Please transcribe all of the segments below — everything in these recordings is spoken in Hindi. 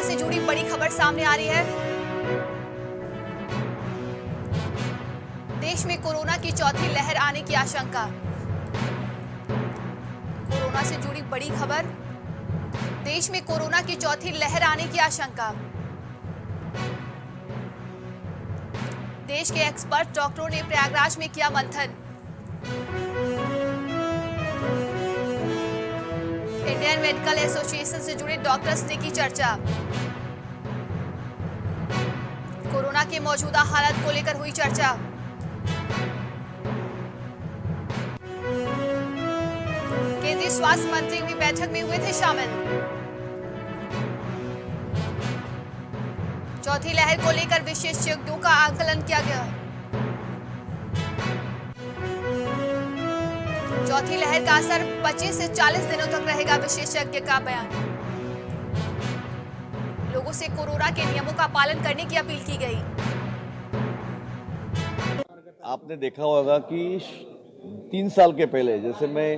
से जुड़ी बड़ी खबर सामने आ रही है। देश में कोरोना की चौथी लहर आने की आशंका। कोरोना से जुड़ी बड़ी खबर। देश में कोरोना की चौथी लहर आने की आशंका। देश के एक्सपर्ट डॉक्टरों ने प्रयागराज में किया मंथन। इंडियन मेडिकल एसोसिएशन से जुड़े डॉक्टर्स ने की चर्चा। कोरोना के मौजूदा हालात को लेकर हुई चर्चा। केंद्रीय स्वास्थ्य मंत्री भी बैठक में हुए थे शामिल। चौथी लहर को लेकर विशेषज्ञों का आकलन किया गया। चौथी लहर का असर 25 से 40 दिनों तक रहेगा, विशेषज्ञ का बयान। लोगों से कोरोना के नियमों का पालन करने की अपील की गई। आपने देखा होगा कि 3 साल के पहले, जैसे मैं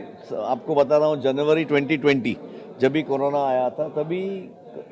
आपको बता रहा हूँ, जनवरी 2020 जब भी कोरोना आया था, तभी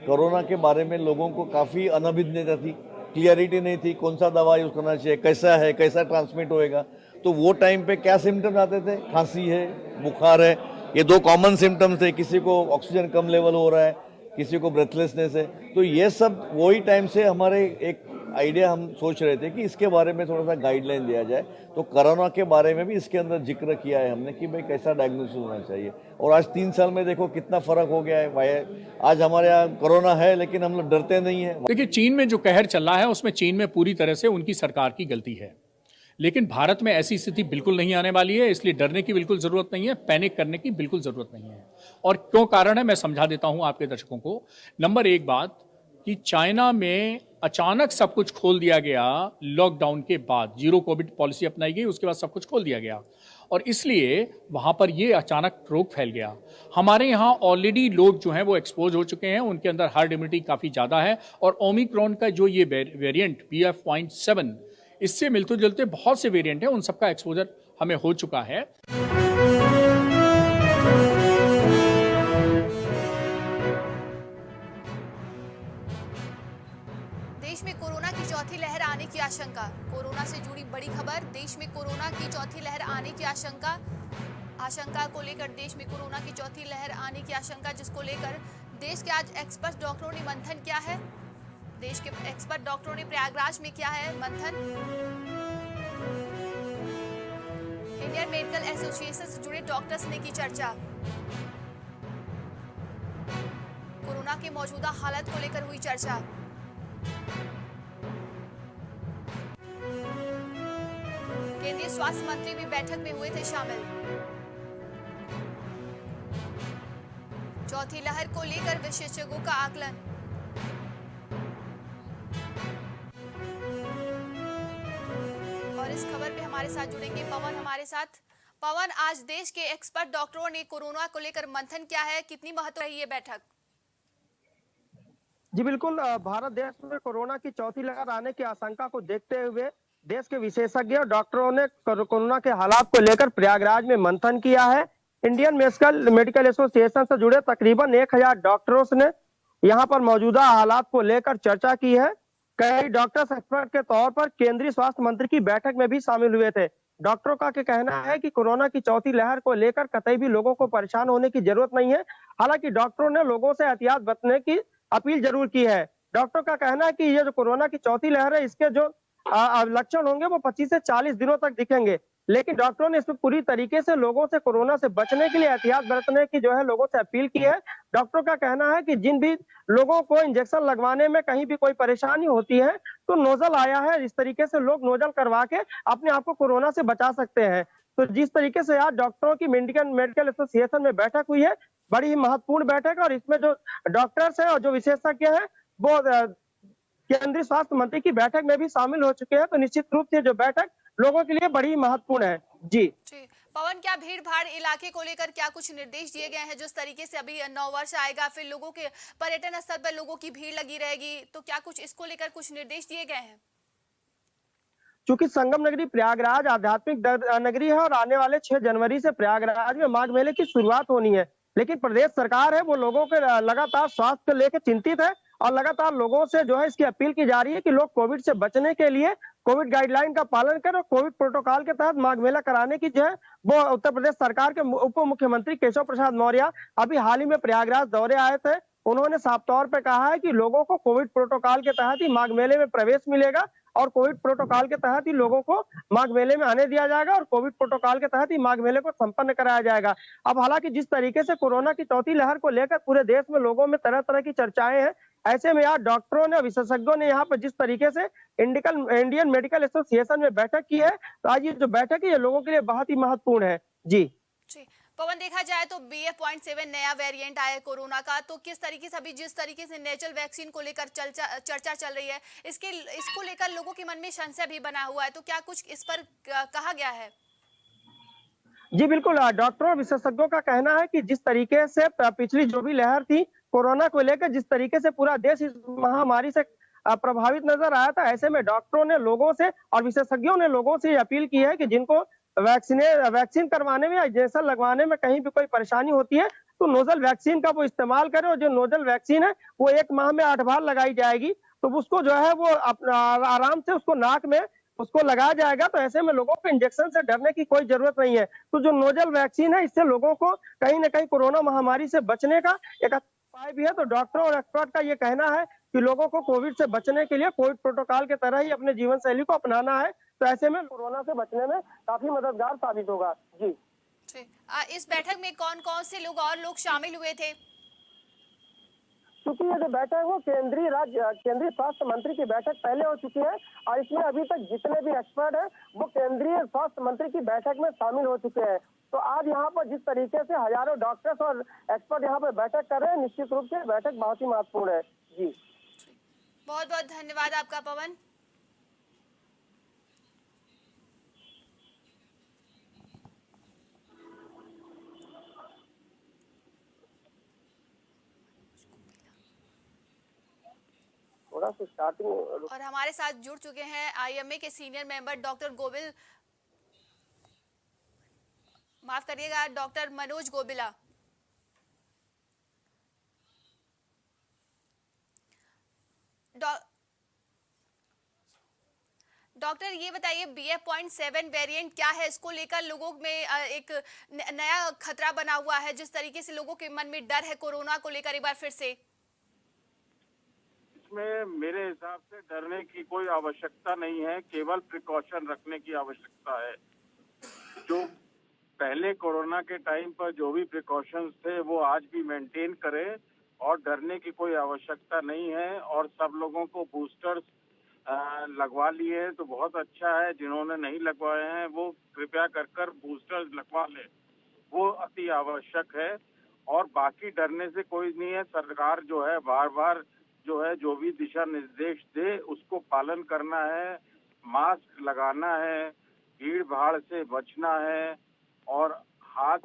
कोरोना के बारे में लोगों को काफ़ी अनभिज्ञता थी, क्लियरिटी नहीं थी, कौन सा दवा यूज़ करना चाहिए, कैसा है, कैसा ट्रांसमिट होएगा। तो वो टाइम पे क्या सिम्टम्स आते थे? खांसी है, बुखार है, ये 2 कॉमन सिम्टम्स थे। किसी को ऑक्सीजन कम लेवल हो रहा है, किसी को ब्रेथलेसनेस है। तो ये सब वही टाइम से हमारे एक आइडिया हम सोच रहे थे कि इसके बारे में थोड़ा सा गाइडलाइन दिया जाए। तो कोरोना के बारे में भी इसके अंदर जिक्र किया है हमने कि भाई कैसा डायग्नोसिस होना चाहिए। और आज 3 साल में देखो कितना फर्क हो गया है। आज हमारे यहाँ कोरोना है लेकिन हम लोग डरते नहीं है। देखिए, चीन में जो कहर चल रहा है उसमें चीन में पूरी तरह से उनकी सरकार की गलती है, लेकिन भारत में ऐसी स्थिति बिल्कुल नहीं आने वाली है। इसलिए डरने की बिल्कुल जरूरत नहीं है, पैनिक करने की बिल्कुल जरूरत नहीं है। और क्यों कारण है मैं समझा देता हूं आपके दर्शकों को। नंबर 1 बात कि चाइना में अचानक सब कुछ खोल दिया गया लॉकडाउन के बाद, जीरो कोविड पॉलिसी अपनाई गई, उसके बाद सब कुछ खोल दिया गया और इसलिए वहां पर ये अचानक रोग फैल गया। हमारे यहाँ ऑलरेडी लोग जो हैं वो एक्सपोज हो चुके हैं, उनके अंदर हार्ड इम्यूनिटी काफ़ी ज़्यादा है और ओमिक्रॉन का जो ये वेरिएंट BF.7, इससे मिलते जुलते बहुत से वेरिएंट हैं, उन सबका एक्सपोजर हमें हो चुका है। देश में कोरोना की चौथी लहर आने की आशंका। कोरोना से जुड़ी बड़ी खबर। देश में कोरोना की चौथी लहर आने की आशंका को लेकर देश में कोरोना की चौथी लहर आने की आशंका, जिसको लेकर देश के आज एक्सपर्ट डॉक्टरों ने मंथन किया है। देश के एक्सपर्ट डॉक्टरों ने प्रयागराज में किया है मंथन। इंडियन मेडिकल एसोसिएशन से जुड़े डॉक्टर्स ने की चर्चा। कोरोना के मौजूदा हालत को लेकर हुई चर्चा। केंद्रीय स्वास्थ्य मंत्री भी बैठक में हुए थे शामिल। चौथी लहर को लेकर विशेषज्ञों का आकलन। और इस खबर पे हमारे साथ जुड़ेंगे पवन हमारे साथ। पवन, आज देश के एक्सपर्ट डॉक्टरों ने कोरोना को लेकर मंथन किया है, कितनी महत्व रही है बैठक? जी बिल्कुल, भारत देश में कोरोना की चौथी लहर आने की आशंका को देखते हुए देश के विशेषज्ञ डॉक्टरों ने कोरोना के हालात को लेकर प्रयागराज में मंथन किया है। इंडियन मेडिकल एसोसिएशन से जुड़े तकरीबन 1000 डॉक्टरों ने यहाँ पर मौजूदा हालात को लेकर चर्चा की है। कई डॉक्टर्स एक्सपर्ट के तौर पर केंद्रीय स्वास्थ्य मंत्री की बैठक में भी शामिल हुए थे। डॉक्टरों का कहना है कि कोरोना की चौथी लहर को लेकर कतई भी लोगों को परेशान होने की जरूरत नहीं है। हालांकि डॉक्टरों ने लोगों से एहतियात बरतने की अपील जरूर की है। डॉक्टर का कहना है कि ये जो कोरोना की चौथी लहर है, इसके जो लक्षण होंगे वो 25 से 40 दिनों तक दिखेंगे, लेकिन डॉक्टरों ने इसमें पूरी तरीके से लोगों से कोरोना से बचने के लिए एहतियात बरतने की जो है लोगों से अपील की है। डॉक्टरों का कहना है कि जिन भी लोगों को इंजेक्शन लगवाने में कहीं भी कोई परेशानी होती है तो नोजल आया है, इस तरीके से लोग नोजल करवा के अपने आप को कोरोना से बचा सकते हैं। तो जिस तरीके से आज डॉक्टरों की मेडिकल एसोसिएशन में बैठक हुई है, बड़ी ही महत्वपूर्ण बैठक है और इसमें जो डॉक्टर्स हैं और जो विशेषज्ञ हैं वो केंद्रीय स्वास्थ्य मंत्री की बैठक में भी शामिल हो चुके हैं। तो निश्चित रूप से जो बैठक लोगों के लिए बड़ी महत्वपूर्ण है। जी पवन, क्या भीड़ भाड़ इलाके को लेकर क्या कुछ निर्देश दिए गए हैं? जिस तरीके से अभी नववर्ष आएगा, फिर लोगों के पर्यटन स्थल पर लोगों की भीड़ लगी रहेगी, तो क्या कुछ इसको लेकर कुछ निर्देश दिए गए हैं? चूंकि संगम नगरी प्रयागराज आध्यात्मिक नगरी है और आने वाले 6 जनवरी से प्रयागराज में माघ मेले की शुरुआत होनी है, लेकिन प्रदेश सरकार है वो लोगों के लगातार स्वास्थ्य को लेकर चिंतित है और लगातार लोगों से जो है इसकी अपील की जा रही है कि लोग कोविड से बचने के लिए कोविड गाइडलाइन का पालन करें और कोविड प्रोटोकॉल के तहत माघ मेला कराने की जो है वो उत्तर प्रदेश सरकार के उप मुख्यमंत्री केशव प्रसाद मौर्य अभी हाल ही में प्रयागराज दौरे आए थे। उन्होंने साफ तौर पे कहा है कि लोगों को कोविड प्रोटोकॉल के तहत ही माघ मेले में प्रवेश मिलेगा और कोविड प्रोटोकॉल के तहत ही लोगों को माघ मेले में आने दिया जाएगा और कोविड प्रोटोकॉल के तहत ही माघ मेले को संपन्न कराया जाएगा। अब हालांकि जिस तरीके से कोरोना की चौथी लहर को लेकर पूरे देश में लोगों में तरह तरह की चर्चाएं हैं, ऐसे में यार डॉक्टरों ने विशेषज्ञों ने यहाँ पर जिस तरीके से इंडियन मेडिकल एसोसिएशन में बैठक की है, तो आज ये जो बैठक है ये लोगों के लिए बहुत ही महत्वपूर्ण है। जी पवन, देखा जाए तो BF.7 नया वेरिएंट आया है कोरोना का, तो किस तरीके से अभी जिस तरीके से नेचुरल वैक्सीन को लेकर चर्चा चल रही है, इसको लेकर लोगों के मन में संशय भी बना हुआ है, तो क्या कुछ इस पर कहा गया है? जी बिल्कुल, डॉक्टरों और विशेषज्ञों का कहना है कि जिस तरीके से पिछली जो भी लहर थी कोरोना को लेकर, जिस तरीके से पूरा देश इस महामारी से प्रभावित नजर आया था, ऐसे में डॉक्टरों ने लोगों से और विशेषज्ञों ने लोगों से अपील की है कि जिनको वैक्सीन करवाने में या इंजेक्शन लगवाने में कहीं भी कोई परेशानी होती है तो नोजल वैक्सीन का वो इस्तेमाल करें, और जो नोजल वैक्सीन है वो 1 माह में 8 बार लगाई जाएगी, तो उसको जो है वो आराम से उसको नाक में उसको लगाया जाएगा। तो ऐसे में लोगों को इंजेक्शन से डरने की कोई जरूरत नहीं है। तो जो नोजल वैक्सीन है इससे लोगों को कहीं ना कहीं कोरोना महामारी से बचने का एक उपाय भी है। तो डॉक्टरों और एक्सपर्ट का ये कहना है कि लोगों को कोविड से बचने के लिए कोविड प्रोटोकॉल के तरह ही अपने जीवन शैली को अपनाना है, तो ऐसे में कोरोना से बचने में काफी मददगार साबित होगा। जी इस बैठक में कौन कौन से लोग शामिल हुए थे? क्योंकि ये जो बैठक है वो केंद्रीय स्वास्थ्य मंत्री की बैठक पहले हो चुकी है और इसमें अभी तक जितने भी एक्सपर्ट हैं वो केंद्रीय स्वास्थ्य मंत्री की बैठक में शामिल हो चुके हैं। तो आज यहाँ पर जिस तरीके से हजारों डॉक्टर्स और एक्सपर्ट यहाँ पर बैठक कर रहे हैं, निश्चित रूप से बैठक बहुत ही महत्वपूर्ण है। जी बहुत बहुत धन्यवाद आपका पवन। थोड़ा सा स्टार्टिंग और हमारे साथ जुड़ चुके हैं IMA के senior member doctor Manoj Gobila. Doctor ये बताइए BF.7 वेरिएंट क्या है? इसको लेकर लोगों में एक नया खतरा बना हुआ है, जिस तरीके से लोगों के मन में डर है कोरोना को लेकर एक बार फिर से। इसमें मेरे हिसाब से डरने की कोई आवश्यकता नहीं है, केवल प्रिकॉशन रखने की आवश्यकता है। जो पहले कोरोना के टाइम पर जो भी प्रिकॉशंस थे वो आज भी मेंटेन करें और डरने की कोई आवश्यकता नहीं है। और सब लोगों को बूस्टर्स लगवा लिए हैं तो बहुत अच्छा है। जिन्होंने नहीं लगवाए हैं वो कृपया कर बूस्टर्स लगवा लें, वो अति आवश्यक है। और बाकी डरने से कोई नहीं है। सरकार जो है बार बार जो है जो भी दिशा निर्देश दे उसको पालन करना है, मास्क लगाना है, भीड़ भाड़ से बचना है और हाथ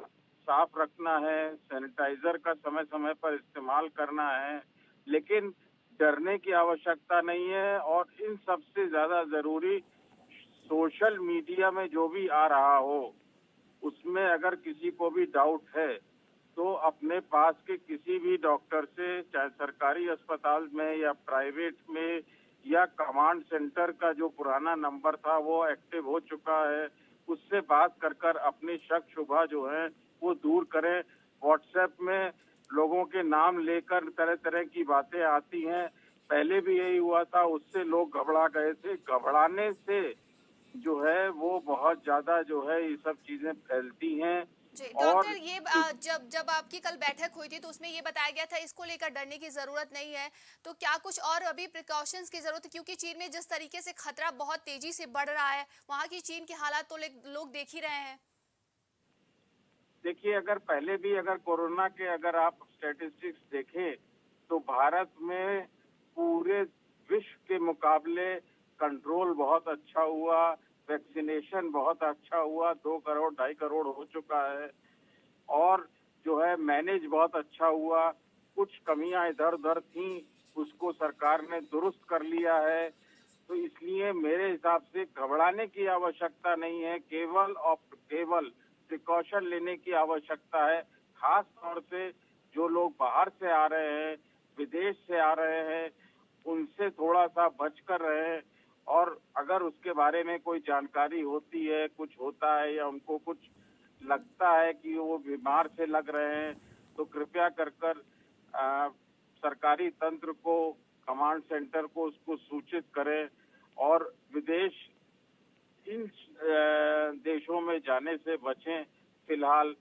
साफ रखना है, सैनिटाइजर का समय समय पर इस्तेमाल करना है। लेकिन डरने की आवश्यकता नहीं है। और इन सबसे ज्यादा जरूरी सोशल मीडिया में जो भी आ रहा हो उसमें अगर किसी को भी डाउट है तो अपने पास के किसी भी डॉक्टर से, चाहे सरकारी अस्पताल में या प्राइवेट में, या कमांड सेंटर का जो पुराना नंबर था वो एक्टिव हो चुका है, उससे बात कर अपने शक शुबा जो है वो दूर करें। व्हाट्सएप में लोगों के नाम लेकर तरह तरह की बातें आती हैं, पहले भी यही हुआ था, उससे लोग घबरा गए थे। घबराने से जो है वो बहुत ज्यादा जो है ये सब चीजें फैलती हैं। डॉक्टर ये जब आपकी कल बैठक हुई थी तो उसमें ये बताया गया था इसको लेकर डरने की जरूरत नहीं है, तो क्या कुछ और अभी प्रिकॉशंस की जरूरत है? क्योंकि चीन में जिस तरीके से खतरा बहुत तेजी से बढ़ रहा है, वहाँ की चीन के हालात तो लोग देख ही रहे हैं। देखिए, अगर पहले भी अगर कोरोना के अगर आप स्टैटिस्टिक्स देखें तो भारत में पूरे विश्व के मुकाबले कंट्रोल बहुत अच्छा हुआ, वैक्सीनेशन बहुत अच्छा हुआ, 2 करोड़ 2.5 करोड़ हो चुका है और जो है मैनेज बहुत अच्छा हुआ। कुछ कमियां इधर उधर थी उसको सरकार ने दुरुस्त कर लिया है। तो इसलिए मेरे हिसाब से घबराने की आवश्यकता नहीं है, केवल और केवल प्रिकॉशन लेने की आवश्यकता है। खास तौर से जो लोग बाहर से आ रहे हैं, विदेश से आ रहे हैं उनसे थोड़ा सा बचकर रहें, और अगर उसके बारे में कोई जानकारी होती है, कुछ होता है या उनको कुछ लगता है कि वो बीमार से लग रहे हैं, तो कृपया कर सरकारी तंत्र को, कमांड सेंटर को उसको सूचित करें और विदेश इन देशों में जाने से बचें। फिलहाल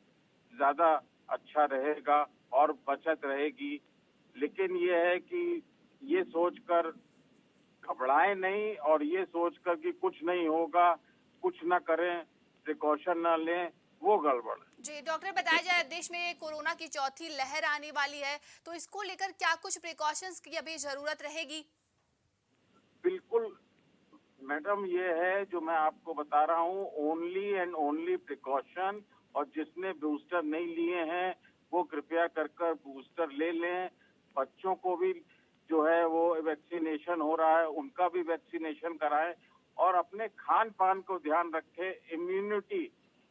ज्यादा अच्छा रहेगा और बचत रहेगी। लेकिन ये है कि ये सोचकर घबराएं नहीं और ये सोचकर कि कुछ नहीं होगा, कुछ ना करें, प्रिकॉशन ना लें, वो गड़बड़ है। जी डॉक्टर, बताया जाए देश में कोरोना की चौथी लहर आने वाली है, तो इसको लेकर क्या कुछ प्रिकॉशंस की अभी जरूरत रहेगी? बिल्कुल मैडम, ये है जो मैं आपको बता रहा हूँ, ओनली एंड ओनली प्रिकॉशन। और जिसने बूस्टर नहीं लिए हैं वो कृपया कर बूस्टर ले लें। बच्चों को भी जो है वो वैक्सीनेशन हो रहा है, उनका भी वैक्सीनेशन कराएं और अपने खान पान को ध्यान रखें। इम्यूनिटी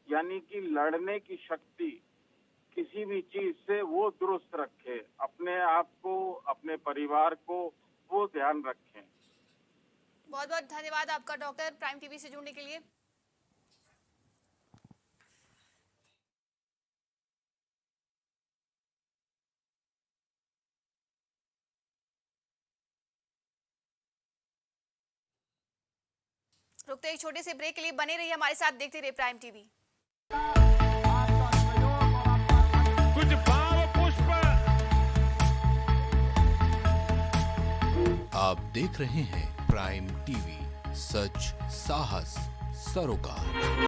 यानी कि लड़ने की शक्ति किसी भी चीज से वो दुरुस्त रखें, अपने आप को, अपने परिवार को वो ध्यान रखें। बहुत बहुत धन्यवाद आपका डॉक्टर, प्राइम टीवी से जुड़ने के लिए। रुकते एक छोटे से ब्रेक के लिए बने रहिए हमारे साथ, देखते रहिए प्राइम टीवी। कुछ भाव पुष्प। आप देख रहे हैं प्राइम टीवी, सच साहस सरोकार।